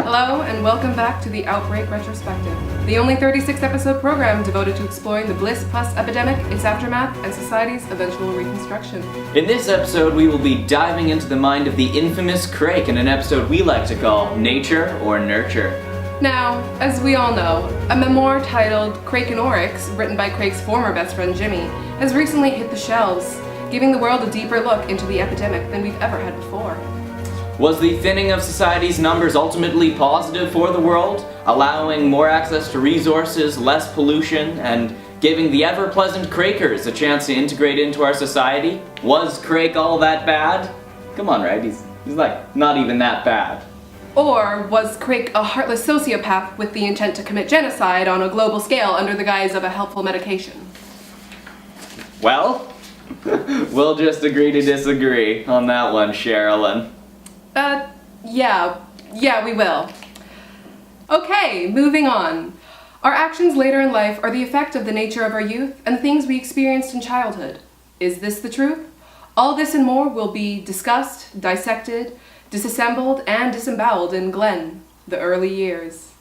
Hello, and welcome back to the Outbreak Retrospective, the only 36-episode program devoted to exploring the Bliss Pus epidemic, its aftermath, and society's eventual reconstruction. In this episode, we will be diving into the mind of the infamous Crake in an episode we like to call Nature or Nurture. Now, as we all know, a memoir titled Crake and Oryx, written by Crake's former best friend Jimmy, has recently hit the shelves, giving the world a deeper look into the epidemic than we've ever had before. Was the thinning of society's numbers ultimately positive for the world, allowing more access to resources, less pollution, and giving the ever-pleasant Crakers a chance to integrate into our society? Was Crake all that bad? Come on, right? He's like, not even that bad. Or was Crake a heartless sociopath with the intent to commit genocide on a global scale under the guise of a helpful medication? Well, we'll just agree to disagree on that one, Sherilyn. Yeah, we will. Okay, moving on. Our actions later in life are the effect of the nature of our youth and the things we experienced in childhood. Is this the truth? All this and more will be discussed, dissected, disassembled, and disemboweled in Glenn, the early years.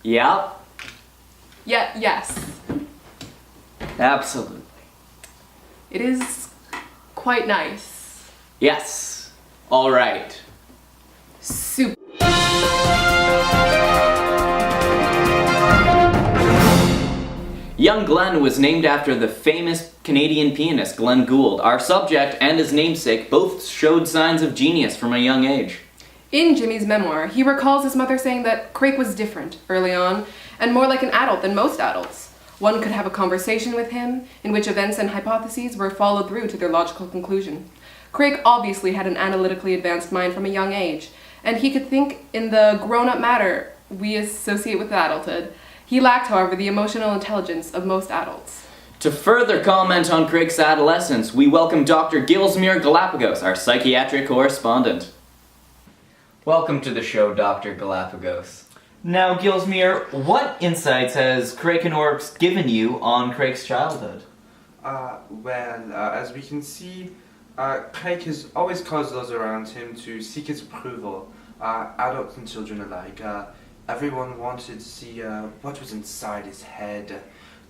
Yeah? Yes. Absolutely. It is quite nice. Yes. All right. Super. Young Glenn was named after the famous Canadian pianist Glenn Gould. Our subject and his namesake both showed signs of genius from a young age. In Jimmy's memoir, he recalls his mother saying that Crake was different early on, and more like an adult than most adults. One could have a conversation with him, in which events and hypotheses were followed through to their logical conclusion. Crake obviously had an analytically advanced mind from a young age, and he could think in the grown-up matter we associate with adulthood. He lacked, however, the emotional intelligence of most adults. To further comment on Crake's adolescence, we welcome Dr. Gilsmere Galapagos, our psychiatric correspondent. Welcome to the show, Dr. Galapagos. Now, Gilsmere, what insights has Crake and Oryx given you on Crake's childhood? As we can see, Crake has always caused those around him to seek his approval, adults and children alike. Everyone wanted to see what was inside his head,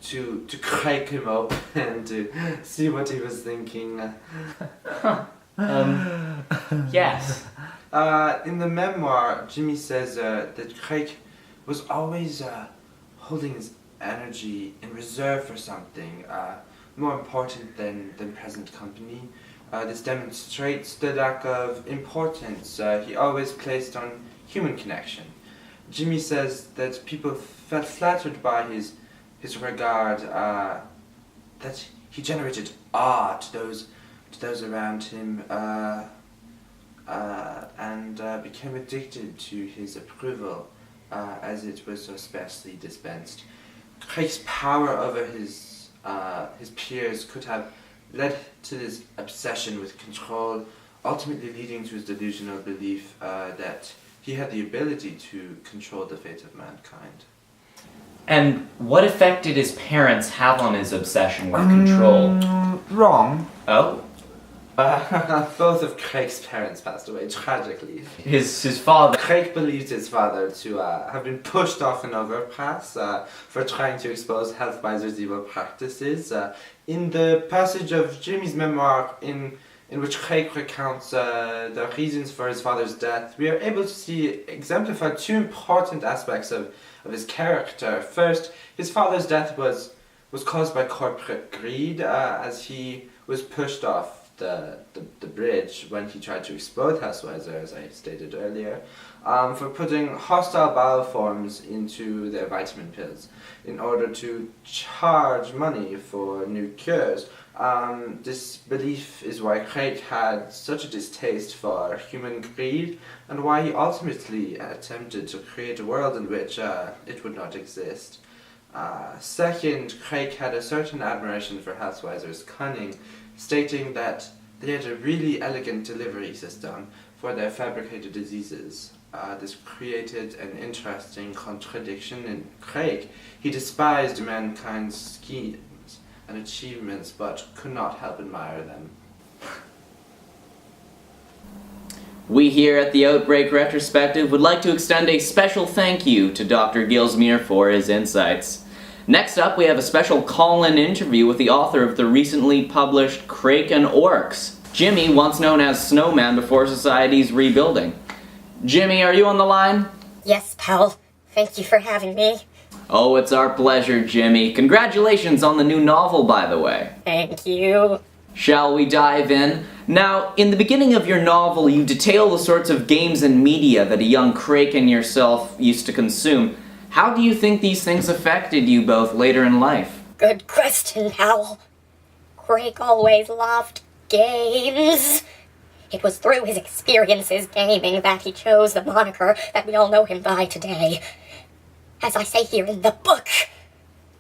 to crack him up and to see what he was thinking. Yes. In the memoir, Jimmy says that Crake was always holding his energy in reserve for something more important than present company. This demonstrates the lack of importance he always placed on human connection. Jimmy says that people felt flattered by his regard, that he generated awe to those around him, and became addicted to his approval, as it was so specially dispensed. Crake's power over his peers could have led to this obsession with control, ultimately leading to his delusional belief that he had the ability to control the fate of mankind. And what effect did his parents have on his obsession with control? Wrong. Oh? Both of Crake's parents passed away tragically. His father. Crake believed his father to have been pushed off an overpass for trying to expose Healthwiser's evil practices. In the passage of Jimmy's memoir, in which Crake recounts the reasons for his father's death, we are able to see exemplified two important aspects of his character. First, his father's death was caused by corporate greed, as he was pushed off the bridge when he tried to exploit Healthwiser, as I stated earlier, for putting hostile bioforms into their vitamin pills in order to charge money for new cures. This belief is why Crake had such a distaste for human greed, and why he ultimately attempted to create a world in which it would not exist. Second, Crake had a certain admiration for Healthwiser's cunning, stating that they had a really elegant delivery system for their fabricated diseases. This created an interesting contradiction in Craig. He despised mankind's schemes and achievements, but could not help admire them. We here at the Outbreak Retrospective would like to extend a special thank you to Dr. Gilsmere for his insights. Next up, we have a special call-in interview with the author of the recently published Crake and Orcs, Jimmy, once known as Snowman before society's rebuilding. Jimmy, are you on the line? Yes, pal. Thank you for having me. Oh, it's our pleasure, Jimmy. Congratulations on the new novel, by the way. Thank you. Shall we dive in? Now, in the beginning of your novel, you detail the sorts of games and media that a young Crake and yourself used to consume. How do you think these things affected you both later in life? Good question, pal. Craig always loved games. It was through his experiences gaming that he chose the moniker that we all know him by today. As I say here in the book,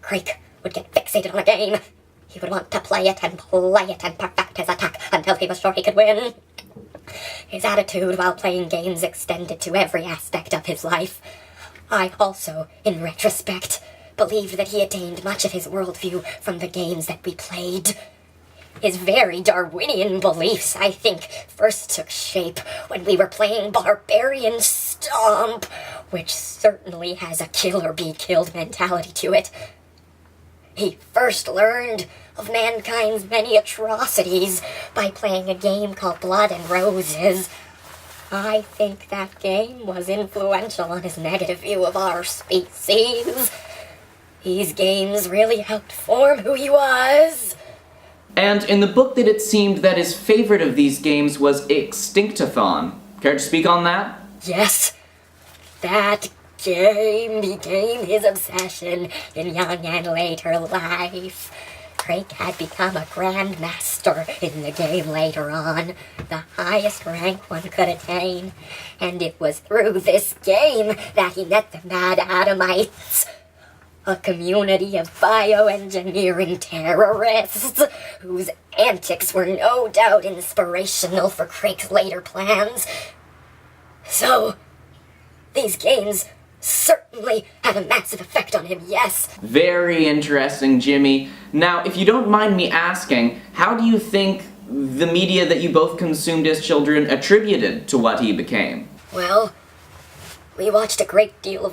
Craig would get fixated on a game. He would want to play it and perfect his attack until he was sure he could win. His attitude while playing games extended to every aspect of his life. I also, in retrospect, believed that he attained much of his worldview from the games that we played. His very Darwinian beliefs, I think, first took shape when we were playing Barbarian Stomp, which certainly has a kill-or-be-killed mentality to it. He first learned of mankind's many atrocities by playing a game called Blood and Roses. I think that game was influential on his negative view of our species. These games really helped form who he was. And in the book that it seemed that his favorite of these games was Extinctathon. Care to speak on that? Yes, that game became his obsession in young and later life. Craig had become a grandmaster in the game later on, the highest rank one could attain, and it was through this game that he met the Mad Atomites, a community of bioengineering terrorists whose antics were no doubt inspirational for Craig's later plans. So, these games certainly had a massive effect on him, yes. Very interesting, Jimmy. Now, if you don't mind me asking, how do you think the media that you both consumed as children attributed to what he became? Well, we watched a great deal of